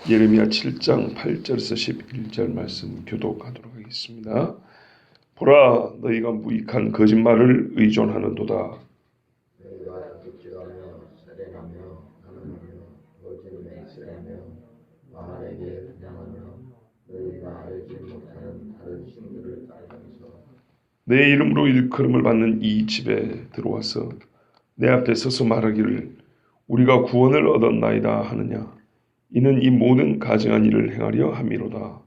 예레미야 7장 8절에서 11절 말씀 교독하도록 하겠습니다. 보라, 너희가 무익한 거짓말을 의존하는도다. 너희가 득질하며 살인하며 가늠하며 거짓 맹세하며 바알에게 분양하며 너희가 알지 못하는 다른 신들을 따르면서 내 이름으로 일컬음을 받는 이 집에 들어와서 내 앞에 서서 말하기를 우리가 구원을 얻었나이다 하느냐. 이는 이 모든 가증한 일을 행하려 함이로다.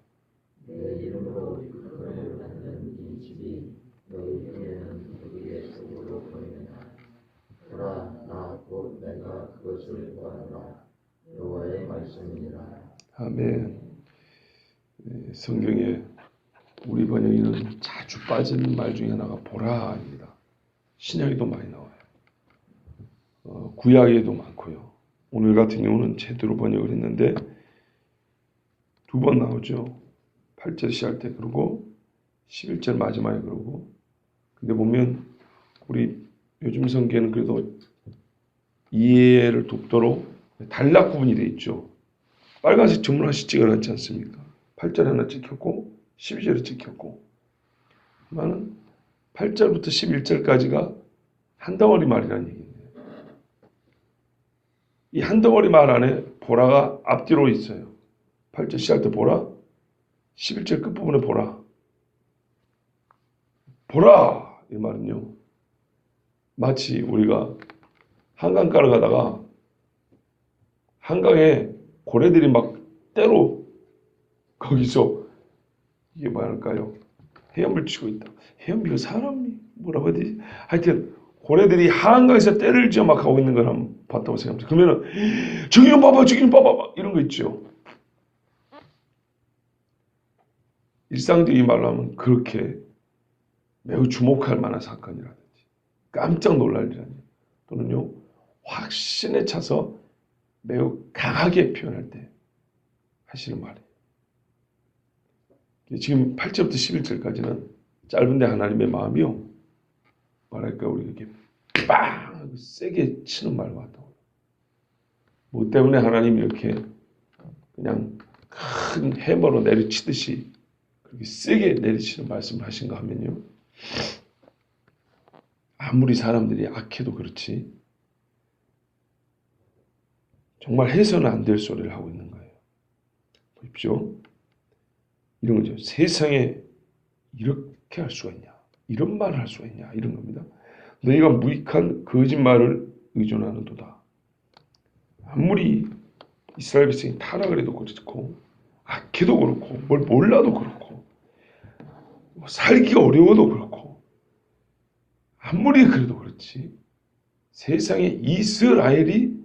내 이름으로 일컬음을 받는 이 집이 너희 중에는 누구의 속으로 보이느냐. 보라, 나 곧 내가 그것을 보아노라. 여호와의 말씀이니라. 아멘. 성경에 우리 번역에는 자주 빠지는 말 중에 하나가 보라입니다. 신약에도 많이 나와요. 구약에도 많고요. 오늘 같은 경우는 제대로 번역을 했는데 두 번 나오죠. 8절 시작할 때 그러고 11절 마지막에 그러고. 근데 보면 우리 요즘 성경에는 그래도 이해를 돕도록 단락 구분이 되어 있죠. 빨간색 점을 하나씩 찍어놨지 않습니까? 8절 하나 찍혔고 12절에 찍혔고. 그러면 8절부터 11절까지가 한 덩어리 말이라는 얘기예요. 이 한 덩어리 말 안에 보라가 앞뒤로 있어요. 8절 시작 때 보라, 11절 끝부분에 보라. 보라! 이 말은요, 마치 우리가 한강가를 가다가 한강에 고래들이 막 때로 거기서 이게 뭐랄까요? 헤엄을 치고 있다. 헤엄이가 사람이 뭐라고 해야 되지? 하여튼 고래들이 한강에서 때를 지어 막 하고 있는 걸 한번 봤다고 생각합니다. 그러면은 저기 좀 봐봐, 저기 좀 봐봐 이런 거 있죠. 일상적인 말로 하면 그렇게 매우 주목할 만한 사건이라든지 깜짝 놀랄 일이라든지 또는요 확신에 차서 매우 강하게 표현할 때 하시는 말이에요. 지금 8절부터 11절까지는 짧은데 하나님의 마음이요 뭐랄까 우리 이렇게 빵 세게 치는 말 같다고. 뭐 때문에 하나님이 이렇게 그냥 큰 해머로 내리치듯이 그렇게 세게 내리치는 말씀을 하신가 하면요. 아무리 사람들이 악해도 그렇지 정말 해서는 안 될 소리를 하고 있는 거예요. 보십시오. 이런 거죠. 세상에 이렇게 할 수가 있냐. 이런 말을 할 수가 있냐. 이런 겁니다. 너희가 무익한 거짓말을 의존하는도다. 아무리 이스라엘 백성이 타락을 해도 그렇고 악해도 그렇고 뭘 몰라도 그렇고 살기가 어려워도 그렇고 아무리 그래도 그렇지 세상에 이스라엘이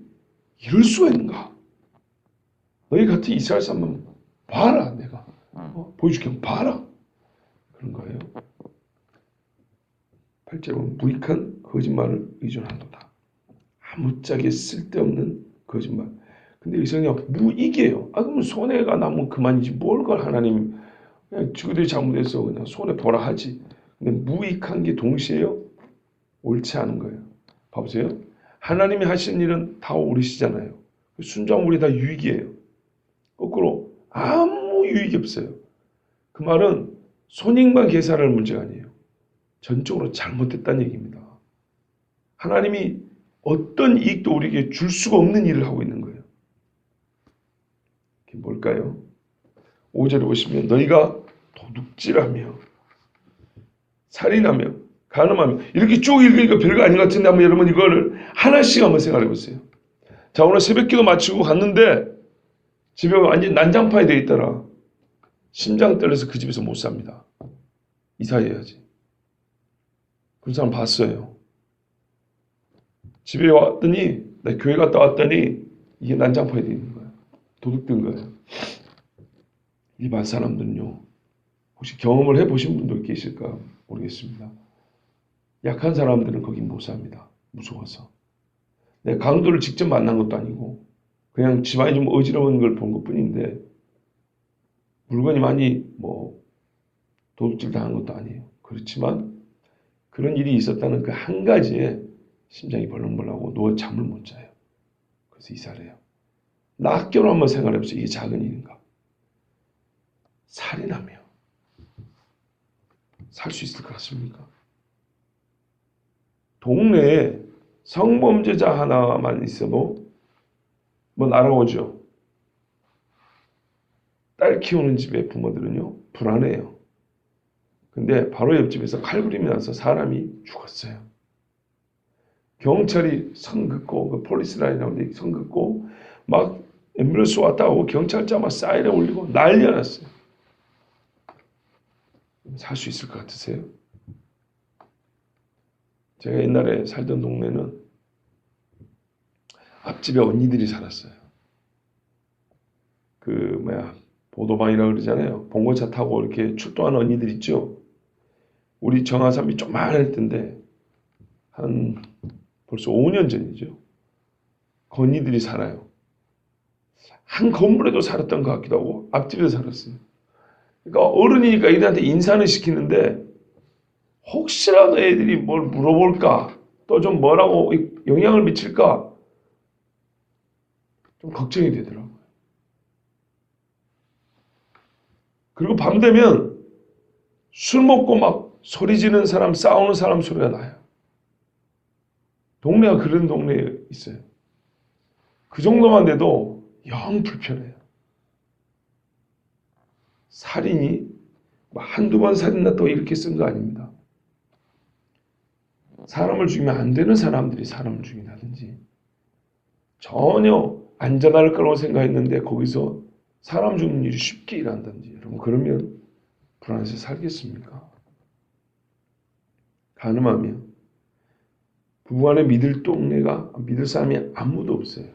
이럴 수가 있는가? 너희 같은 이스라엘 사람만 봐라. 내가 보여줄게. 봐라. 그런 거예요. 8절은 무익한 거짓말을 의존한도다. 아무짝에 쓸데없는 거짓말. 근데 여기서는 무익이에요. 그러면 손해가 나면 그만이지 뭘 걸 하나님 그냥 저들이 잘못해서 그냥 손해 보라 하지. 근데 무익한 게 동시에요 옳지 않은 거예요. 봐보세요. 하나님이 하신 일은 다 옳으시잖아요. 순종하면 우리 다 유익이에요. 거꾸로 아무 유익이 없어요. 그 말은 손익만 계산할 문제가 아니에요. 전적으로 잘못됐다는 얘기입니다. 하나님이 어떤 이익도 우리에게 줄 수가 없는 일을 하고 있는 거예요. 그게 뭘까요? 5절에 보시면 너희가 도둑질하며 살인하며 간음하며 이렇게 쭉 읽으니까 별거 아닌 것 같은데 한번 여러분 이거를 하나씩 한번 생각해 보세요. 자, 오늘 새벽기도 마치고 갔는데 집에 완전 난장판이 되어 있더라. 심장 떨려서 그 집에서 못 삽니다. 이사해야지. 그런 사람 봤어요. 집에 왔더니 나 교회 갔다 왔더니 이게 난장판이 되어 있는 거야. 도둑된 거예요. 일반 사람들은요. 혹시 경험을 해보신 분들 계실까 모르겠습니다. 약한 사람들은 거기 못 삽니다. 무서워서. 내가 강도를 직접 만난 것도 아니고 그냥 집안이 좀 어지러운 걸 본 것뿐인데 물건이 많이 도둑질 당한 것도 아니에요. 그렇지만 그런 일이 있었다는 그 한 가지에 심장이 벌렁벌렁하고 누워 잠을 못 자요. 그래서 이사를 해요. 학교로 한번 생각해보세요. 이게 작은 일인가? 살인하며 살 수 있을 것 같습니까? 동네에 성범죄자 하나만 있어도 뭐 날아오죠. 딸 키우는 집의 부모들은요, 불안해요. 근데 바로 옆집에서 칼부림이 나서 사람이 죽었어요. 경찰이 선 긋고, 그 폴리스라인이라고 하는데 선 긋고, 막 앰뷸런스 왔다 오고 경찰차 막 사이렌 울리고 난리가 났어요. 살 수 있을 것 같으세요? 제가 옛날에 살던 동네는 앞집에 언니들이 살았어요. 보도방이라고 그러잖아요. 봉고차 타고 이렇게 출동하는 언니들 있죠. 우리 정화삼이 조그만할 텐데 한 벌써 5년 전이죠. 그 언니들이 살아요. 한 건물에도 살았던 것 같기도 하고 앞집에도 살았어요. 그러니까 어른이니까 애들한테 인사는 시키는데 혹시라도 애들이 뭘 물어볼까, 또 좀 뭐라고 영향을 미칠까 좀 걱정이 되더라고요. 그리고 밤 되면 술 먹고 막 소리 지르는 사람, 싸우는 사람 소리가 나요. 동네가 그런 동네에 있어요. 그 정도만 돼도 영 불편해요. 살인이 한두 번 살인 났다고 이렇게 쓴 거 아닙니다. 사람을 죽이면 안 되는 사람들이 사람을 죽인다든지 전혀 안전할 거라고 생각했는데 거기서 사람 죽는 일이 쉽게 일어난다든지 여러분 그러면 불안해서 살겠습니까? 가늠하며 부부간에 믿을 동네가 믿을 사람이 아무도 없어요.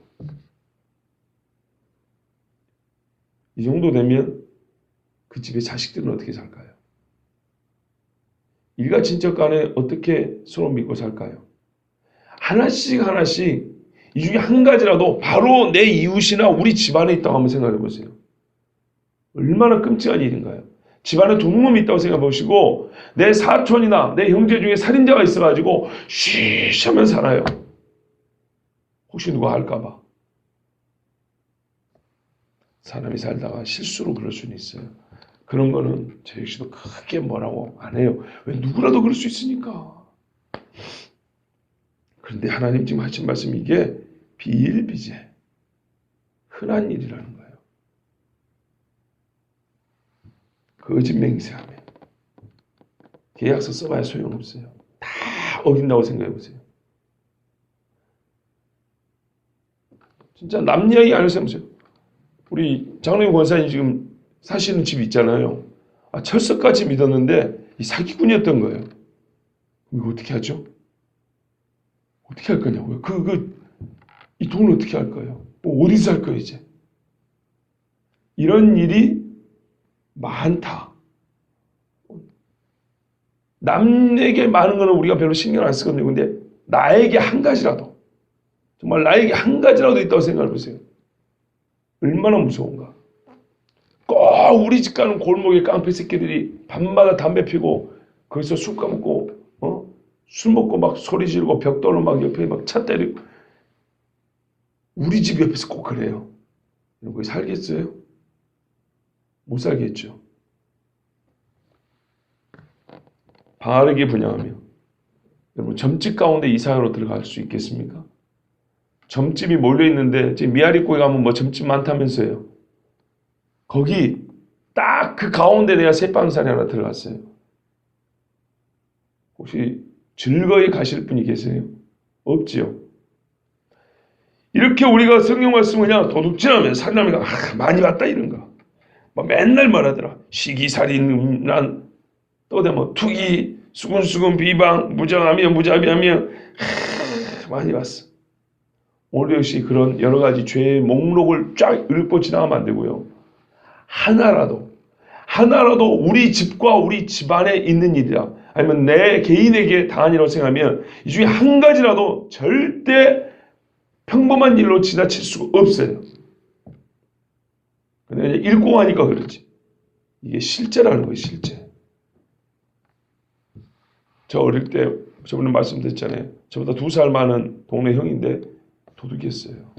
이 정도 되면 그 집의 자식들은 어떻게 살까요? 일가친척 간에 어떻게 서로 믿고 살까요? 하나씩 이 중에 한 가지라도 바로 내 이웃이나 우리 집안에 있다고 한번 생각해 보세요. 얼마나 끔찍한 일인가요? 집안에 도둑놈이 있다고 생각해 보시고 내 사촌이나 내 형제 중에 살인자가 있어가지고 쉬쉬하면 살아요. 혹시 누가 할까 봐. 사람이 살다가 실수로 그럴 수는 있어요. 그런 거는 저 역시도 크게 뭐라고 안 해요. 왜 누구라도 그럴 수 있으니까. 그런데 하나님 지금 하신 말씀이 이게 비일비재 흔한 일이라는 거예요. 거짓 맹세하며 계약서 써봐야 소용없어요. 다 어긴다고 생각해 보세요. 진짜 남 이야기 안 해서 보세요. 우리 장로님 권사님 지금 사시는 집 있잖아요. 철석같이 믿었는데 이 사기꾼이었던 거예요. 이거 어떻게 하죠? 어떻게 할 거냐고요? 이 돈을 어떻게 할 거예요? 어디서 할 거예요, 이제? 이런 일이 많다. 남에게 많은 거는 우리가 별로 신경 안 쓰거든요. 근데 나에게 한 가지라도, 정말 나에게 한 가지라도 있다고 생각해 보세요. 얼마나 무서운가. 꼭 우리 집 가는 골목에 깡패 새끼들이 밤마다 담배 피고 거기서 술 까먹고 술 먹고 막 소리 지르고 벽돌로 막 옆에 막 차 때리고 우리 집 옆에서 꼭 그래요. 거기 살겠어요? 못 살겠죠. 바르게 분양하며 여러분 점집 가운데 이사로 들어갈 수 있겠습니까? 점집이 몰려있는데 지금 미아리꼬에 가면 뭐 점집 많다면서요. 거기 딱 그 가운데 내가 새빵살이 하나 들어갔어요. 혹시 즐거이 가실 분이 계세요? 없지요. 이렇게 우리가 성경 말씀을 그냥 도둑질하면 살인하면 많이 봤다 이런 거. 막 맨날 말하더라. 시기살인 음란 또 뭐 투기 수군수군 비방 무장하며 무자비하며 많이 봤어. 오늘 역시 그런 여러 가지 죄의 목록을 쫙 읊고 지나가면 안 되고요. 하나라도 우리 집과 우리 집안에 있는 일이다. 아니면 내 개인에게 당한 일이라고 생각하면 이 중에 한 가지라도 절대 평범한 일로 지나칠 수가 없어요. 근데 읽고 하니까 그렇지. 이게 실제라는 거예요, 실제. 저 어릴 때 저번에 말씀드렸잖아요. 저보다 2살 많은 동네 형인데 도둑이었어요.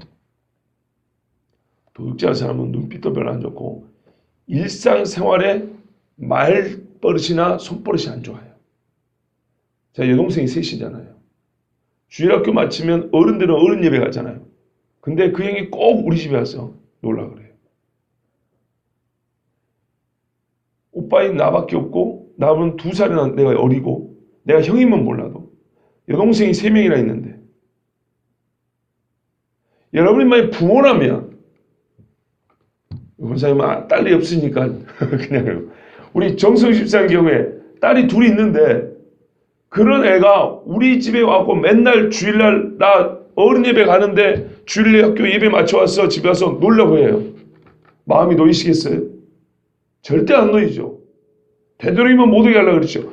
도둑질하는 사람은 눈빛도 별로 안 좋고 일상생활에 말버릇이나 손버릇이 안 좋아요. 자, 여동생이 셋이잖아요. 주일학교 마치면 어른들은 어른 예배 가잖아요. 근데 그 형이 꼭 우리 집에 와서 놀라 그래요. 오빠인 나밖에 없고 나는 2살이나 내가 어리고 내가 형이면 몰라도 여동생이 3명이나 있는데 여러분이 만약 부모라면 원사님은 딸이 없으니까 그냥 우리 정성 집사의 경우에 딸이 둘이 있는데 그런 애가 우리 집에 와고 맨날 주일날 나 어른 예배 가는데 주일 학교 예배 맞춰와서 집에 와서 놀라고 해요. 마음이 놓이시겠어요? 절대 안 놓이죠. 되도록이면 못 오게 하려고 그랬죠.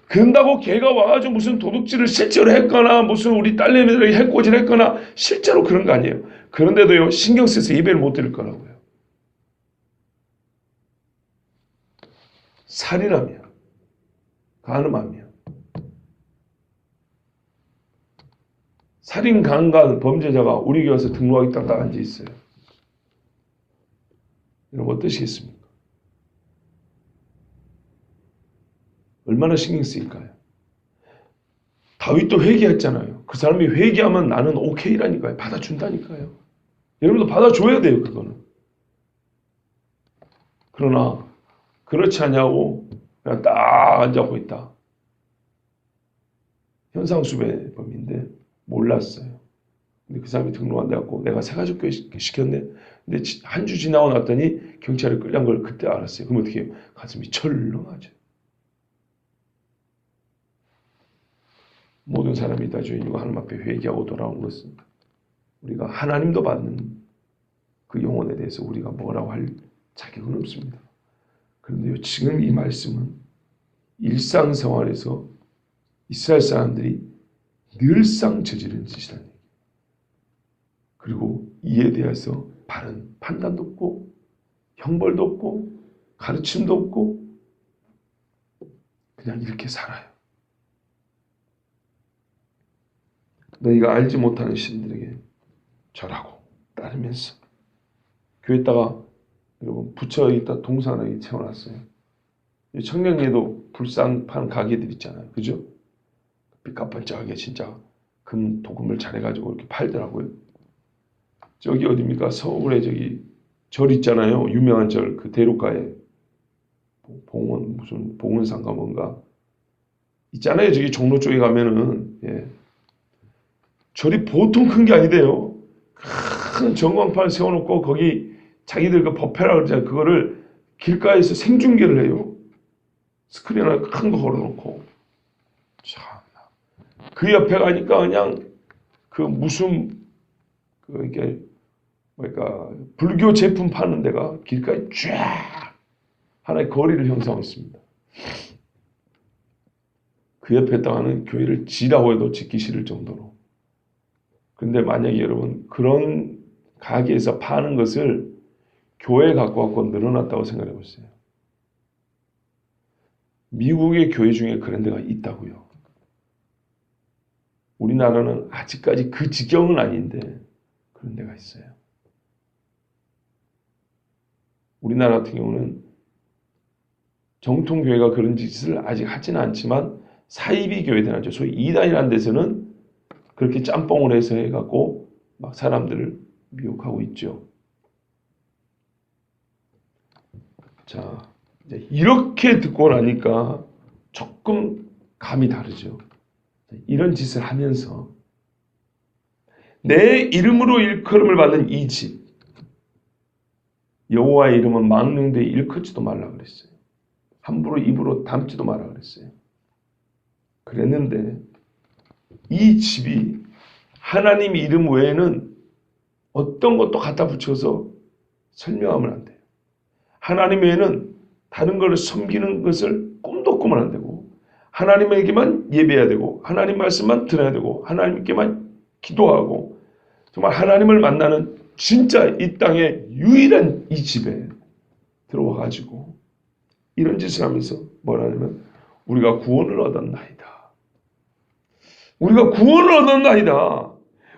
그런다고 걔가 와가지고 무슨 도둑질을 실제로 했거나 무슨 우리 딸내미들에게 해코지를 했거나 실제로 그런 거 아니에요. 그런데도요 신경 써서 예배를 못 드릴 거라고요. 살인하며 간음하며 살인 강간 범죄자가 우리 교회에서 등록하기 딱 앉아 있어요. 여러분 어떠시겠습니까? 얼마나 신경 쓰일까요? 다윗도 회개했잖아요. 그 사람이 회개하면 나는 오케이라니까요. 받아준다니까요. 여러분도 받아줘야 돼요. 그거는. 그러나 그렇지 않냐고 그냥 딱 앉아고 있다. 현상수배범인데 몰랐어요. 근데 그 사람이 등록한다고 내가 새가족교회 시켰네. 근데 한 주 지나고 났더니 경찰에 끌려간 걸 그때 알았어요. 그럼 어떻게 해요? 가슴이 철렁하죠. 모든 사람이 다 주인이고 하나님 앞에 회개하고 돌아온 것은 우리가 하나님도 받는 그 영혼에 대해서 우리가 뭐라고 할 자격은 없습니다. 그런데요, 지금 이 말씀은 일상생활에서 이스라엘 사람들이 늘상 저지른 짓이라는 얘기예요. 그리고 이에 대해서 바른 판단도 없고 형벌도 없고 가르침도 없고 그냥 이렇게 살아요. 너희가 알지 못하는 신들에게 절하고 따르면서 교회에다가 여러분 부처에다 동산하게 채워놨어요. 청량리에도 불상 파는 가게들 있잖아요. 그죠? 삐까뻔쩍하게 진짜 금 도금을 잘해가지고 이렇게 팔더라고요. 저기 어디입니까? 서울에 저기 절 있잖아요. 유명한 절 그 대로가에 봉원 무슨 봉원상가 뭔가 있잖아요. 저기 종로 쪽에 가면은 예. 절이 보통 큰 게 아니대요. 큰 전광판을 세워놓고 거기 자기들 그 법회라 그러잖아요. 그거를 길가에서 생중계를 해요. 스크린 하나 큰 거 걸어놓고. 참나. 그 옆에 가니까 그냥 그 무슨 그 이게 뭐랄까 불교 제품 파는 데가 길가에 쫙 하나의 거리를 형성했습니다. 그 옆에다가는 교회를 지라고 해도 짓기 싫을 정도로. 근데 만약에 여러분 그런 가게에서 파는 것을 교회에 갖고 갖고 늘어났다고 생각해 보세요. 미국의 교회 중에 그런 데가 있다고요. 우리나라는 아직까지 그 지경은 아닌데 그런 데가 있어요. 우리나라 같은 경우는 정통교회가 그런 짓을 아직 하지는 않지만 사이비 교회들 하죠. 소위 이단이라는 데서는 그렇게 짬뽕을 해서 해갖고 막 사람들을 미혹하고 있죠. 자, 이제 이렇게 듣고 나니까 조금 감이 다르죠. 이런 짓을 하면서 내 이름으로 일컬음을 받는 이 집, 여호와의 이름은 망령되이 일컫지도 말라 그랬어요. 함부로 입으로 담지도 말라 그랬어요. 그랬는데 이 집이 하나님 이름 외에는 어떤 것도 갖다 붙여서 설명하면 안 돼요. 하나님 외에는 다른 것을 섬기는 것을 꿈도 꾸면 안 되고 하나님에게만 예배해야 되고 하나님 말씀만 들어야 되고 하나님께만 기도하고 정말 하나님을 만나는 진짜 이 땅의 유일한 이 집에 들어와가지고 이런 짓을 하면서 뭐라 하냐면 우리가 구원을 얻었나이다. 우리가 구원을 얻었나이다.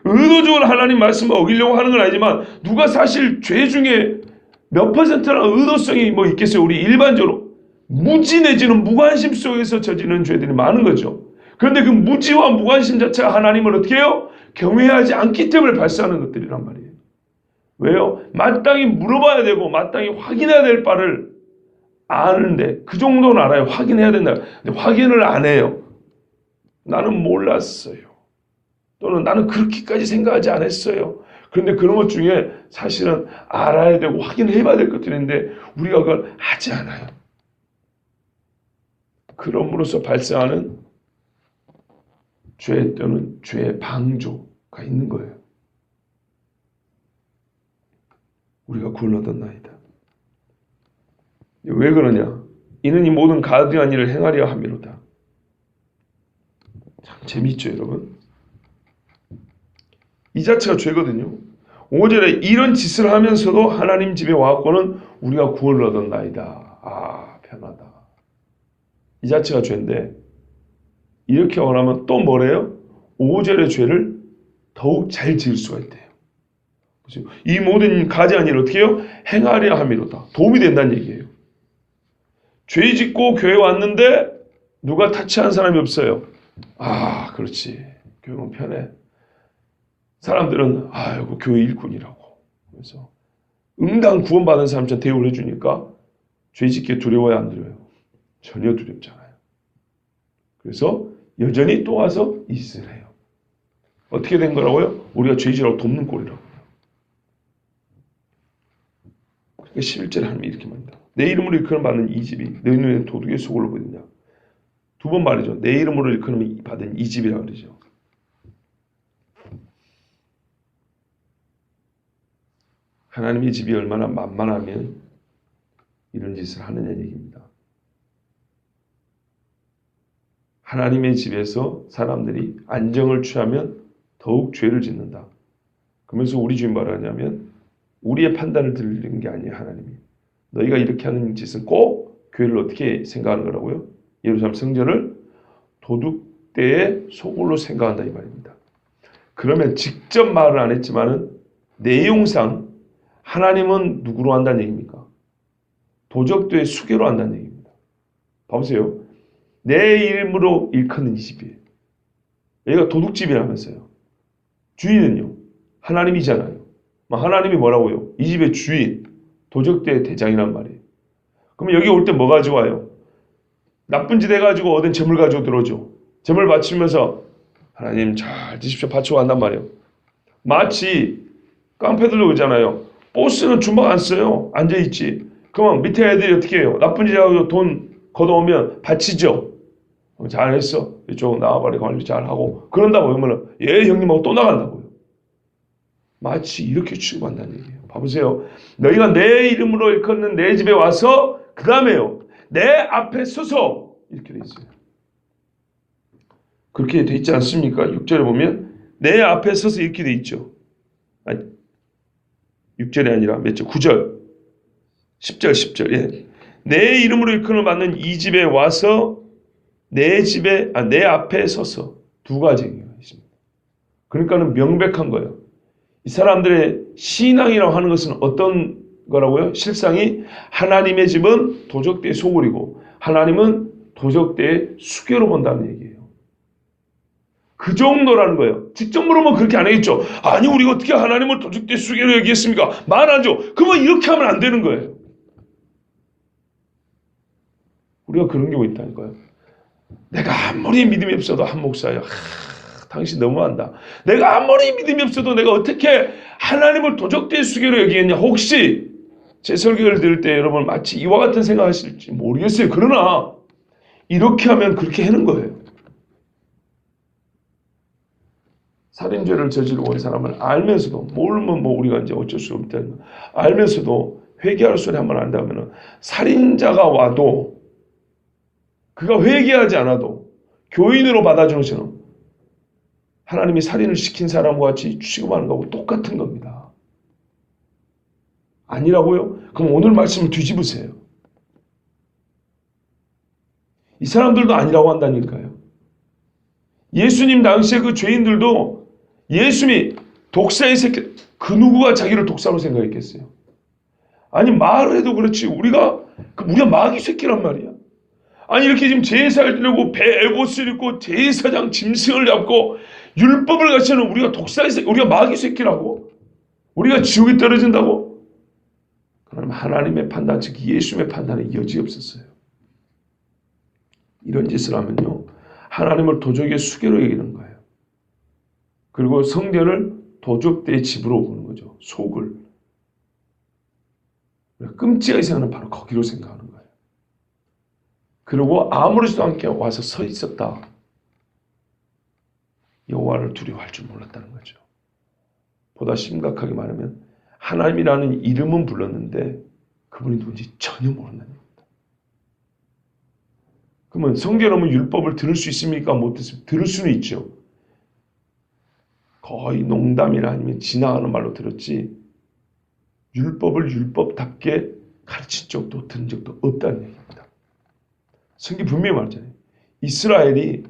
의도적으로 하나님 말씀을 어기려고 하는 건 아니지만 누가 사실 죄 중에 몇 퍼센트나 의도성이 뭐 있겠어요. 우리 일반적으로 무지 내지는 무관심 속에서 저지르는 죄들이 많은 거죠. 그런데 그 무지와 무관심 자체가 하나님을 어떻게 해요? 경외하지 않기 때문에 발생하는 것들이란 말이에요. 왜요? 마땅히 물어봐야 되고 마땅히 확인해야 될 바를 아는데 그 정도는 알아요. 확인해야 된다. 근데 확인을 안 해요. 나는 몰랐어요. 또는 나는 그렇게까지 생각하지 않았어요. 그런데 그런 것 중에 사실은 알아야 되고 확인해 봐야 될 것들인데 우리가 그걸 하지 않아요. 그럼으로써 발생하는 죄 또는 죄의 방조가 있는 거예요. 우리가 구원을 얻었나이다. 왜 그러냐? 이는 이 모든 가증한 일을 행하려 함이로다. 참 재미있죠, 여러분? 이 자체가 죄거든요. 5절에 이런 짓을 하면서도 하나님 집에 와갖고는 우리가 구원을 얻었나이다. 아, 편하다. 이 자체가 죄인데 이렇게 원하면 또 뭐래요? 5절의 죄를 더욱 잘 지을 수가 있대요. 이 모든 가증한 일을 어떻게 해요? 행하려 함이로다. 도움이 된다는 얘기예요. 죄 짓고 교회 왔는데 누가 타치한 사람이 없어요. 아, 그렇지. 교회는 편해. 사람들은 아이고 교회 일꾼이라고. 그래서 응당 구원받은 사람처럼 대우를 해주니까 죄 짓기에 두려워야 안 두려워요? 전혀 두렵잖아요. 그래서 여전히 또 와서 이 짓을 해요. 어떻게 된 거라고요? 우리가 죄 지으라고 돕는 꼴이라고요. 그러니까 11절에 하나님이 이렇게 말합니다. 내 이름으로 일컬음 이 집이 너희 눈에 도둑의 소굴로 보이느냐. 두 번 말이죠. 내 이름으로 일컬음 받은 이 집이라고 그러죠. 하나님의 집이 얼마나 만만하면 이런 짓을 하느냐 얘기입니다. 하나님의 집에서 사람들이 안정을 취하면 더욱 죄를 짓는다. 그러면서 우리 주인 뭐라 하냐면 우리의 판단을 들리는 게 아니에요. 하나님이. 너희가 이렇게 하는 짓은 꼭 교회를 어떻게 생각하는 거라고요? 예루살렘 성전을 도둑대의 소굴로 생각한다 이 말입니다. 그러면 직접 말을 안 했지만은 내용상 하나님은 누구로 한다는 얘기입니까? 도적대의 수괴로 한다는 얘기입니다. 봐보세요. 내 이름으로 일컫는 이 집이에요. 여기가 도둑집이라면서요. 주인은요. 하나님이잖아요. 하나님이 뭐라고요? 이 집의 주인, 도적대의 대장이란 말이에요. 그러면 여기 올 때 뭐 가져와요? 나쁜 짓 해가지고 얻은 재물 가지고 들어오죠. 재물 바치면서 하나님 잘 드십시오 바치고 간단 말이에요. 마치 깡패들도 그러잖아요. 보스는 주먹 안 써요. 앉아있지. 그러면 밑에 애들이 어떻게 해요? 나쁜 짓 해가지고 돈 걷어오면 바치죠. 잘했어. 이쪽 나와버려 관리 잘하고. 그런다고 그러면 예 형님하고 또 나간다고요. 마치 이렇게 취급한다는 얘기예요. 봐보세요. 너희가 내 이름으로 일컫는 내 집에 와서 그 다음에요. 내 앞에 서서 이렇게 돼 있어요. 그렇게 돼 있지 않습니까? 6절에 보면 내 앞에 서서 이렇게 돼 있죠. 아니, 6절이 아니라 몇 절? 9절. 10절. 예. 내 이름으로 일컬음을 받는 이 집에 와서 내 앞에 서서 두 가지 얘기가 있습니다. 그러니까는 명백한 거예요. 이 사람들의 신앙이라고 하는 것은 어떤 거라고요? 실상이 하나님의 집은 도적대의 소굴이고 하나님은 도적대의 수괴로 본다는 얘기예요. 그 정도라는 거예요. 직접 물으면 그렇게 안 하겠죠. 아니 우리가 어떻게 하나님을 도적대의 수괴로 얘기했습니까? 말 안 줘. 그러면 이렇게 하면 안 되는 거예요. 우리가 그런 경우 있다니까요. 내가 아무리 믿음이 없어도 한 목사야. 당신 너무한다. 내가 아무리 믿음이 없어도 내가 어떻게 하나님을 도적대의 수괴로 여기겠냐. 혹시 제 설교를 들을 때 여러분 마치 이와 같은 생각하실지 모르겠어요. 그러나 이렇게 하면 그렇게 하는 거예요. 살인죄를 저지르고 온 사람을 알면서도 모르면 뭐 우리가 이제 어쩔 수 없다. 알면서도 회개할 소리 한번 안다면 살인자가 와도 그가 회개하지 않아도 교인으로 받아주는 것처럼 하나님이 살인을 시킨 사람과 같이 취급하는 거하고 똑같은 겁니다. 아니라고요? 그럼 오늘 말씀을 뒤집으세요. 이 사람들도 아니라고 한다니까요. 예수님 당시에 그 죄인들도 예수님이 독사의 새끼, 그 누구가 자기를 독사로 생각했겠어요? 아니 말을 해도 그렇지 우리가 마귀 새끼란 말이야. 아니 이렇게 지금 제사를 지내고 배에 옷을 입고 제사장 짐승을 잡고 율법을 가르치는 우리가 독사의 새끼, 우리가 마귀 새끼라고? 우리가 지옥에 떨어진다고? 그럼 하나님의 판단, 즉 예수님의 판단에 여지 없었어요. 이런 짓을 하면요, 하나님을 도적의 수괴로 여기는 거예요. 그리고 성전을 도적대의 집으로 보는 거죠. 속을. 끔찍하게 생각하는 바로 거기로 생각하는 거예요. 그리고 아무렇지도 않게 와서 서 있었다. 여호와를 두려워할 줄 몰랐다는 거죠. 보다 심각하게 말하면 하나님이라는 이름은 불렀는데 그분이 누군지 전혀 모른다는 겁니다. 그러면 성경에 오면 율법을 들을 수 있습니까? 못 듣습니까? 들을 수는 있죠. 거의 농담이나 아니면 지나가는 말로 들었지 율법을 율법답게 가르친 적도 들은 적도 없다는 얘기입니다. 성경 분명히 말하잖아요. 이스라엘이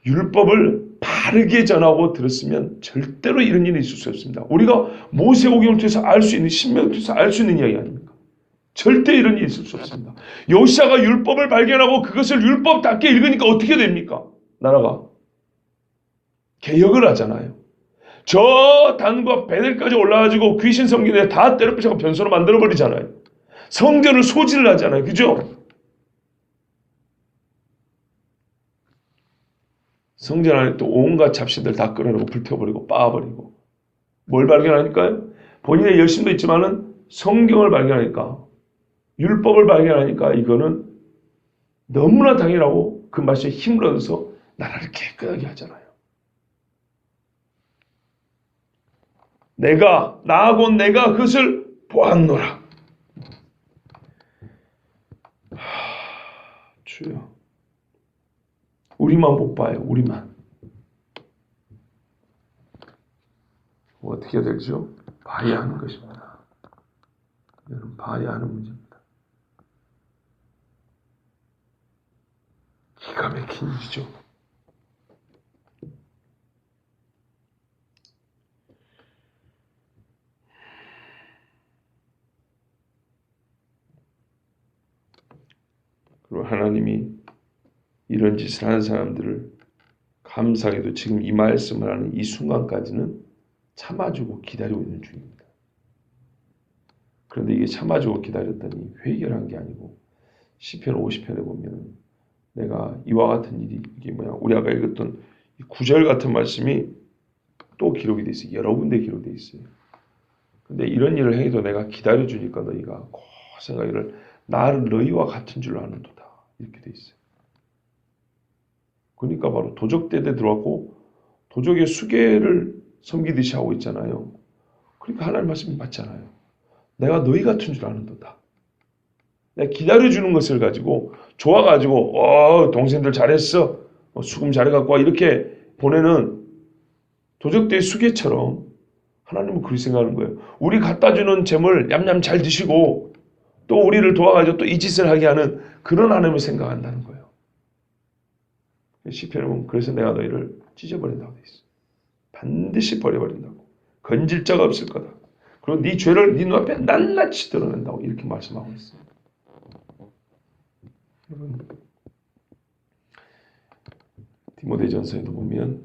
율법을 바르게 전하고 들었으면 절대로 이런 일이 있을 수 없습니다. 우리가 모세오경을 통해서 알 수 있는, 신명을 통해서 알 수 있는 이야기 아닙니까? 절대 이런 일이 있을 수 없습니다. 요시아가 율법을 발견하고 그것을 율법답게 읽으니까 어떻게 됩니까? 나라가 개혁을 하잖아요. 저 단과 베델까지 올라가지고 귀신 성전에 다 때려부셔서 변소로 만들어버리잖아요. 성전을 소진을 하잖아요. 그죠? 성전 안에 또 온갖 잡신들 다 끌어내고 불태워버리고 빻아버리고 뭘 발견하니까요? 본인의 열심도 있지만은 성경을 발견하니까 율법을 발견하니까 이거는 너무나 당연하고 그 말씀에 힘을 얻어서 나라를 깨끗하게 하잖아요. 나하고 내가 그것을 보았노라. 주여, 우리만 못 봐요. 우리만. 어떻게 해야 되죠? 봐야 하는 것입니다. 여러분, 봐야 하는 문제입니다. 기가 막힌 일이죠. 그리고 하나님이 이런 짓을 하는 사람들을 감사하게도 지금 이 말씀을 하는 이 순간까지는 참아주고 기다리고 있는 중입니다. 그런데 이게 참아주고 기다렸더니 회개한 게 아니고 시편 50편에 보면 내가 이와 같은 일이 이게 우리 아까 읽었던 9절 같은 말씀이 또 기록이 돼 있어요. 여러 군데 기록돼 있어요. 근데 이런 일을 행해도 내가 기다려주니까 너희가 생각하기를 나를 너희와 같은 줄로 아는도다. 이렇게 돼 있어요. 그러니까 바로 도적대에 들어왔고 도적의 수계를 섬기듯이 하고 있잖아요. 그러니까 하나님 말씀이 맞잖아요. 내가 너희 같은 줄 아는도다. 내가 기다려주는 것을 가지고 좋아가지고 동생들 잘했어. 수금 잘해갖고 와. 이렇게 보내는 도적대의 수계처럼 하나님은 그렇게 생각하는 거예요. 우리 갖다주는 재물 냠냠 잘 드시고 또 우리를 도와가지고 또 이 짓을 하게 하는 그런 하나님을 생각한다는 거예요. 시편에 보면 그래서 내가 너희를 찢어버린다고 돼 있어. 반드시 버려버린다고. 건질 자가 없을 거다. 그리고 네 죄를 네 눈앞에 낱낱이 드러낸다고 이렇게 말씀하고 있어요. 여러분, 디모데전서에도 보면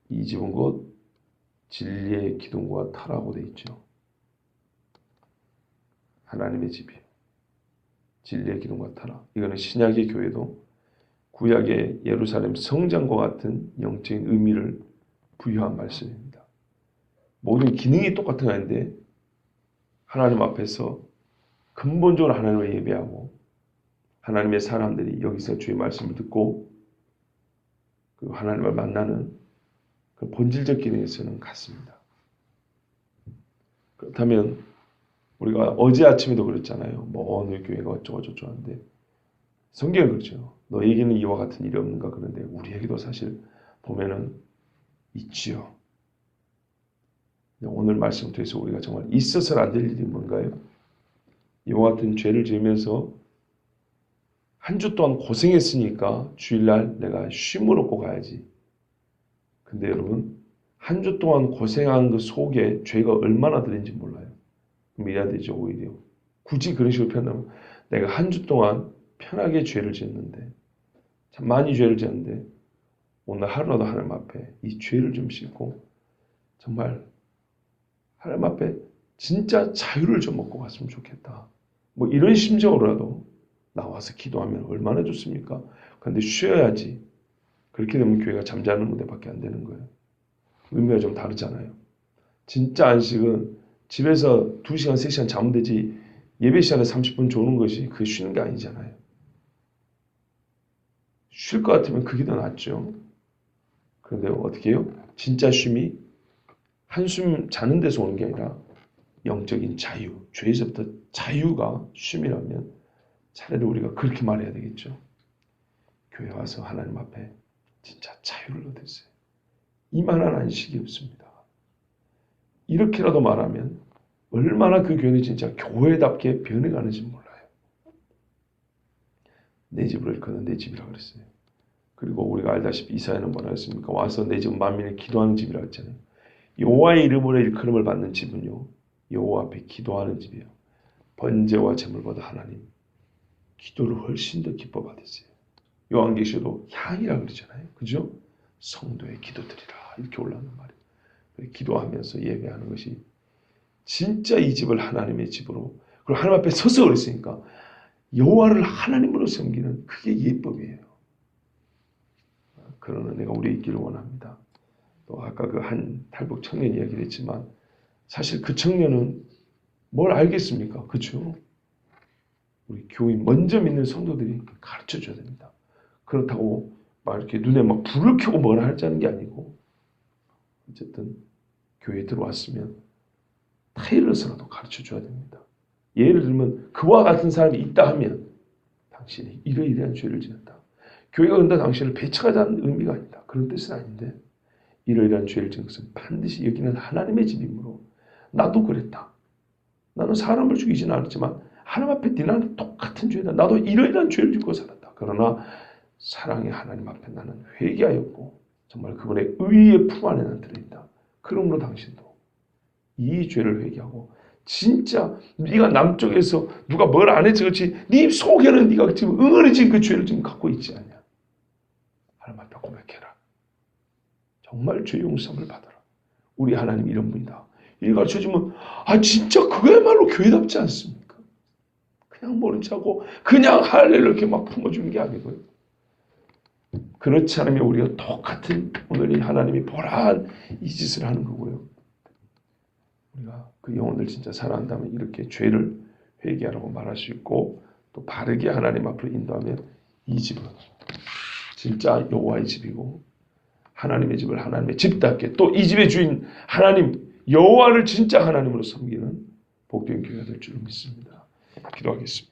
이 집은 곧 진리의 기둥과 터라고 돼 있죠. 하나님의 집이에요. 진리의 기둥과 터라. 이거는 신약의 교회도 구약의 예루살렘 성전과 같은 영적인 의미를 부여한 말씀입니다. 모든 기능이 똑같은 거 아닌데 하나님 앞에서 근본적으로 하나님을 예배하고 하나님의 사람들이 여기서 주의 말씀을 듣고 그 하나님을 만나는 그 본질적 기능에서는 같습니다. 그렇다면 우리가 어제 아침에도 그랬잖아요. 어느 교회가 어쩌고 저쩌고 하는데 성경은 그렇죠. 너에게는 이와 같은 일이 없는가 그런데 우리에게도 사실 보면은 있지요. 오늘 말씀 통해서 우리가 정말 있어서는 안 될 일이 뭔가요? 이와 같은 죄를 지으면서 한 주 동안 고생했으니까 주일날 내가 쉼을 얻고 가야지. 근데 여러분, 한 주 동안 고생한 그 속에 죄가 얼마나 들는지 몰라요. 그럼 이래야 되죠, 오히려. 굳이 그런 식으로 표현하면 내가 한 주 동안 편하게 죄를 지었는데, 참 많이 죄를 지었는데 오늘 하루라도 하나님 앞에 이 죄를 좀 씻고 정말 하나님 앞에 진짜 자유를 좀 얻고 갔으면 좋겠다. 뭐 이런 심정으로라도 나와서 기도하면 얼마나 좋습니까? 그런데 쉬어야지. 그렇게 되면 교회가 잠자는 무대밖에 안 되는 거예요. 의미가 좀 다르잖아요. 진짜 안식은 집에서 2시간, 3시간 자면 되지 예배 시간에 30분 조는 것이 그게 쉬는 게 아니잖아요. 쉴 것 같으면 그게 더 낫죠. 그런데 어떻게 해요? 진짜 쉼이 한숨 자는 데서 오는 게 아니라 영적인 자유, 죄에서부터 자유가 쉼이라면 차라리 우리가 그렇게 말해야 되겠죠. 교회 와서 하나님 앞에 진짜 자유를 얻으세요. 이만한 안식이 없습니다. 이렇게라도 말하면 얼마나 그 교회는 진짜 교회답게 변해가는지 몰라요. 내 집을 일컫는 내 집이라고 그랬어요. 그리고 우리가 알다시피 이사야는 뭐라 했습니까? 와서 내 집은 만민이 기도하는 집이라고 했잖아요. 여호와의 이름으로 일컬음을 받는 집은요, 여호와 앞에 기도하는 집이에요. 번제와 제물보다 하나님 기도를 훨씬 더 기뻐 받으세요. 요한계시도 향이라고 그러잖아요. 그죠? 성도의 기도드리라 이렇게 올라오는 말이에요. 기도하면서 예배하는 것이 진짜 이 집을 하나님의 집으로, 그리고 하나님 앞에 서서 그랬으니까 여호와를 하나님으로 섬기는 그게 예법이에요. 그런 은혜가 우리에 있기를 원합니다. 또 아까 그 한 탈북 청년 이야기를 했지만 사실 그 청년은 뭘 알겠습니까? 그렇죠? 우리 교인 먼저 믿는 성도들이 가르쳐줘야 됩니다. 그렇다고 막 이렇게 눈에 막 불을 켜고 뭐라 하자는 게 아니고 어쨌든 교회에 들어왔으면 타일러서라도 가르쳐줘야 됩니다. 예를 들면 그와 같은 사람이 있다 하면 당신이 이러이러한 죄를 지었다. 교회가 근데 당신을 배척하자는 의미가 아니다. 그런 뜻은 아닌데 이러이러한 죄를 지은 것은 반드시 여기는 하나님의 집이므로 나도 그랬다. 나는 사람을 죽이지는 않았지만 하나님 앞에 나는 똑같은 죄다. 나도 이러이러한 죄를 짓고 살았다. 그러나 사랑의 하나님 앞에 나는 회개하였고 정말 그분의 의의 품 안에 난 들어있다. 그러므로 당신도 이 죄를 회개하고 진짜 네가 남쪽에서 누가 뭘 안 했지 그렇지 네 속에는 네가 지금 응어리진 그 죄를 지금 갖고 있지 않냐. 하나님 앞에 고백해라. 정말 죄 용서를 받아라. 우리 하나님 이런 분이다. 이걸 가르쳐주면 진짜 그거야말로 교회답지 않습니까? 그냥 모른 척하고 그냥 할례를 이렇게 막 품어주는 게 아니고요. 그렇지 않으면 우리가 똑같은 오늘 이 하나님이 보라한 이 짓을 하는 거고요. 우리가 그 영혼을 진짜 사랑한다면 이렇게 죄를 회개하라고 말할 수 있고 또 바르게 하나님 앞으로 인도하면 이 집은 진짜 여호와의 집이고 하나님의 집을 하나님의 집답게 또 이 집의 주인 하나님 여호와를 진짜 하나님으로 섬기는 복된 교회가 될 줄 믿습니다. 기도하겠습니다.